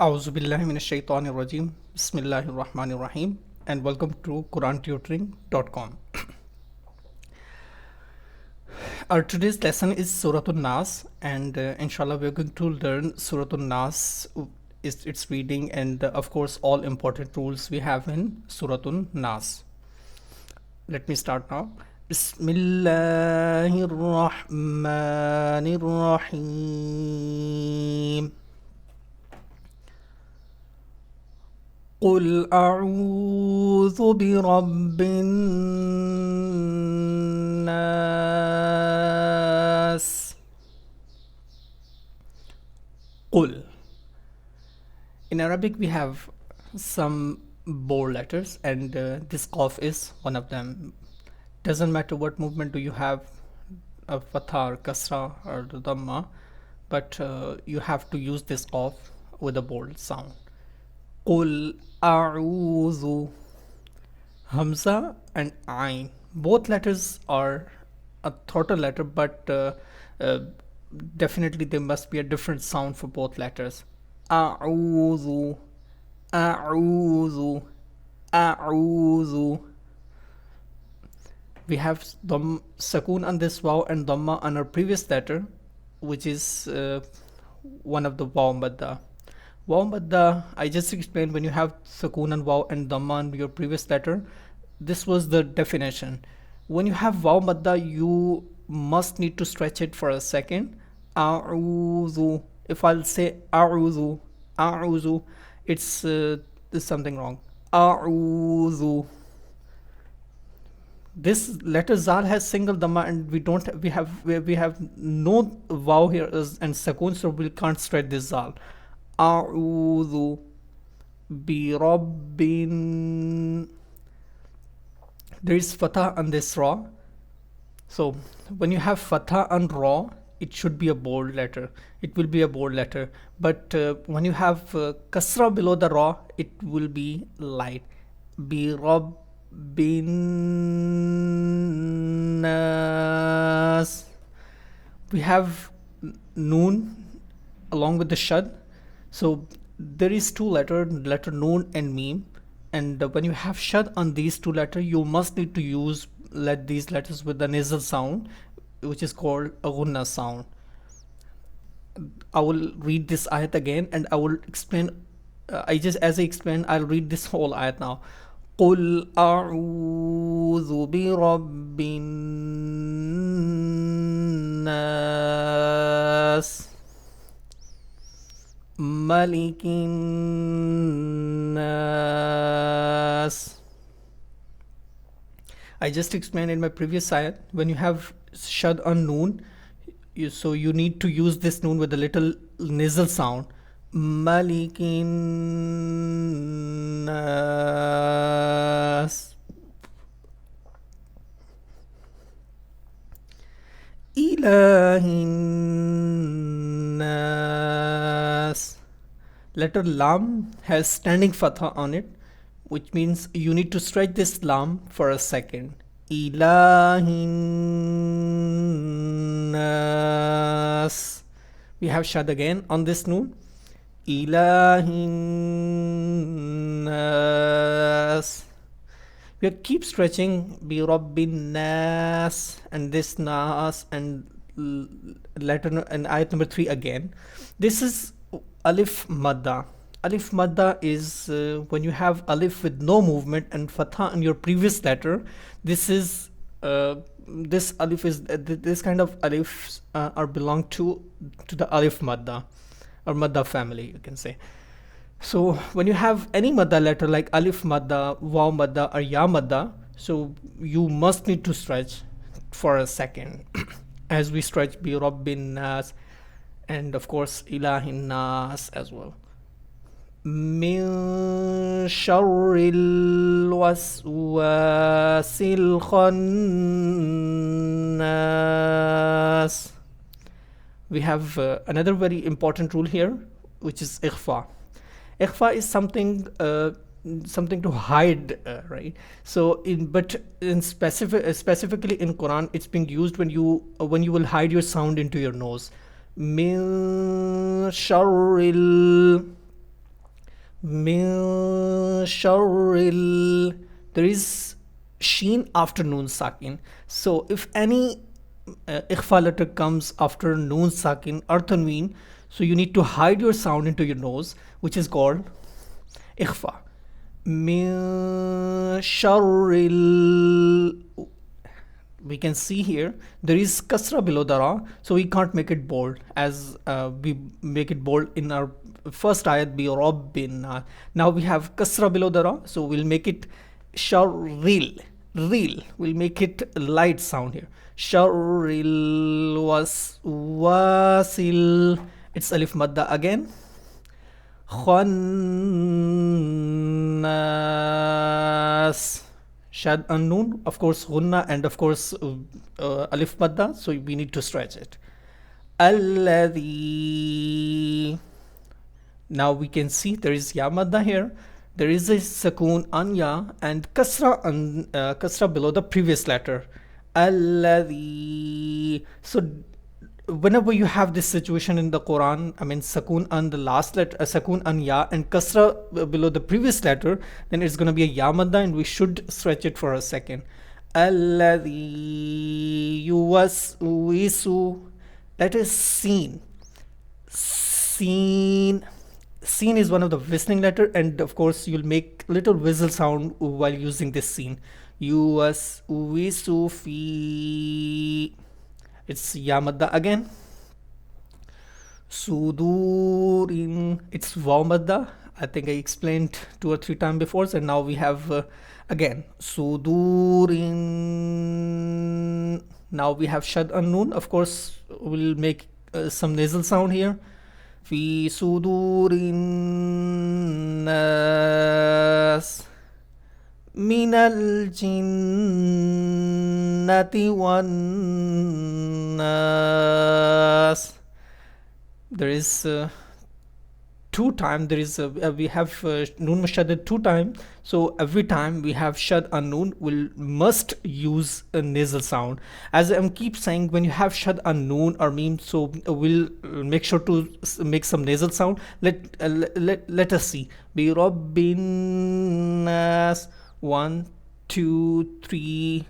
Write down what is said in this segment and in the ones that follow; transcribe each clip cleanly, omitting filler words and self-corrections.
A'udhu billahi minash shaitanir rajim. Bismillahir rahmanir rahim. And welcome to QuranTutoring.com. Our today's lesson is Surah Al Naas, and inshallah we're going to learn Surah Al Naas, is its reading, and of course all important rules we have in Surah Al Naas. Let me start now. Bismillahir rahmanir rahim. قل أعوذ برب الناس. قل. In Arabic we have some bold letters, and this qaf is one of them. Doesn't matter what movement do you have, a fatha or kasra or dhamma, but you have to use this qaf with a bold sound. قل أعوذ. Hamza and Ain, both letters are a total letter, but definitely there must be a different sound for both letters. أعوذ أعوذ أعوذ. We have Sakoon on this waw and Dhamma on our previous letter, which is one of the waw madda. Waw madda, I just explained, when you have Sakoon and waw and Dhamma on your previous letter, this was the definition. When you have waw madda, you must need to stretch it for a second. A'udhu. If I'll say a'udhu, a'udhu, it's there's something wrong. A'udhu. This letter zal has single dhamma, and we have no waw here and Sakoon, so we can't stretch this zal. A'udhu bi rabbin. There is fatha on this ra, so when you have fatha on ra, it should be a bold letter. It will be a bold letter, but when you have kasra below the ra, it will be light. Bi rabbin nas. We have noon along with the shad, so there is two letter noon and meme, and when you have shad on these two letters, you must need to use these letters with the nasal sound, which is called a gunna sound. I will read this ayat again, and I will explain. As I explain, I'll read this whole ayat now. قل أعوذ برب الناس ملك الناس. I just explained in my previous ayat, when you have shad on noon, so you need to use this noon with a little nasal sound. Malikin nas. Ilahin nas. Letter lam has standing fatha on it, which means you need to stretch this lam for a second. Ilahin nas. We have shad again on this noon. Ilahin nas. We keep stretching bi rabbin nas and this nas and letter and ayat number 3 again. This is alif madda. Alif madda is when you have alif with no movement and fatha in your previous letter. This is this alif is this kind of alifs are belong to the alif madda or madda family, you can say. So when you have any madda letter like alif madda, waw madda or ya madda, so you must need to stretch for a second as we stretch bi rabbin nas and of course ilahin nas as well. Min sharril waswasil khannas. We have another very important rule here, which is ikhfa. Ikhfa is something to hide, right? So specifically in Quran, it's being used when you will hide your sound into your nose. Min sharril. Min sharril. There is sheen after noon sakin. So if any ikhfa letter comes after noon sakin or tanween, so you need to hide your sound into your nose, which is called ikhfa. Min sharril. We can see here there is kasra below the ra, so we can't make it bold as we make it bold in our first ayat bi rabbin. Now we have kasra below the ra, so we'll make it sharril. Real, we'll make it light sound here. Sharril was wasil. It's alif madda again. Khannas. Shad and noon, of course, ghunna, and of course, alif madda, so we need to stretch it. Alladhi. Now we can see there is ya madda here. There is a sakoon on ya and kasra below the previous letter. Alladhi. So whenever you have this situation in the Quran, I mean sakoon on the last letter, sakoon on ya and kasra below the previous letter, then it's going to be a ya madda, and we should stretch it for a second. Alladhi yuwaswisu. That is seen. Seen. Seen is one of the whistling letter, and of course you'll make little whistle sound while using this scene. Yuwaswisu fi. It's ya madda again. Sudurin. It's waw madda. I think I explained 2 or 3 times before, and now we have again sudurin. Now we have shad and noon. Of course, we'll make some nasal sound here. Fi sudurin nas. من الجنة والناس. There is 2 times. There is we have noon mushaddad 2 times. So every time we have shad and noon, we'll must use a nasal sound. As I keep saying, when you have shad and noon or meme, so we'll make sure to make some nasal sound. Let us see. Bi rabbin nas. 1, 2, 3,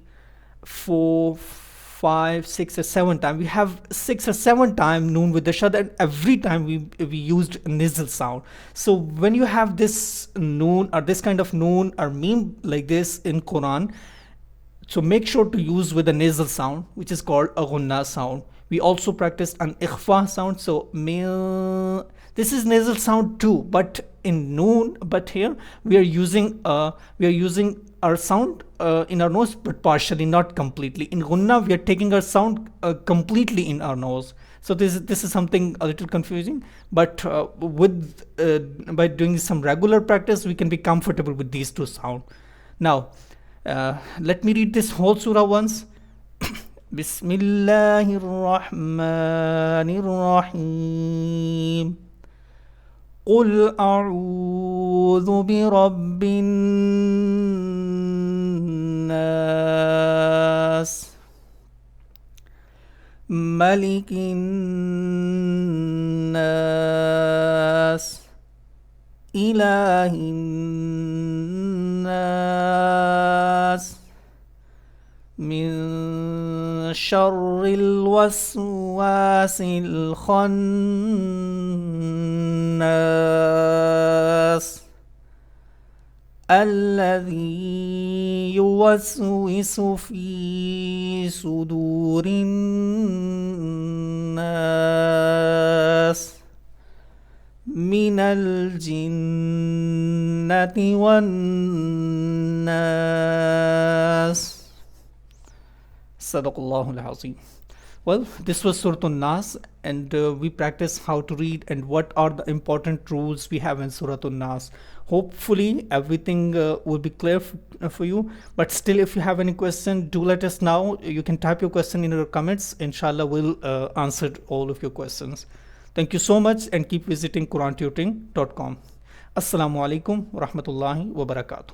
4, 5, 6 or 7 times. We have 6 or 7 times noon with the shad, and every time we used nasal sound. So when you have this noon or this kind of noon or meme like this in Quran, so make sure to use with a nasal sound, which is called a ghunna sound. We also practiced an ikhfa sound. So this is nasal sound too, but in noon. But here we are using our sound in our nose, but partially, not completely. In ghunna, we are taking our sound completely in our nose. So this is something a little confusing, but by doing some regular practice, we can be comfortable with these 2 sounds. Now, let me read this whole surah once. Bismillahir Rahmanir Rahim. قل أعوذ برب الناس ملك الناس إله الناس من شر الوسواس الخناس الذي يوسوس في صدور الناس من الجنة والناس. Sadaqallahu al-Azim. Well, this was Surah Al Naas, and we practice how to read and what are the important rules we have in Surah Al Naas. Hopefully everything will be clear for you, but still, if you have any question, do let us know. You can type your question in your comments. Inshallah, we'll answer all of your questions. Thank you so much, and keep visiting QuranTutoring.com. Assalamu alaikum wa rahmatullahi wa barakatuh.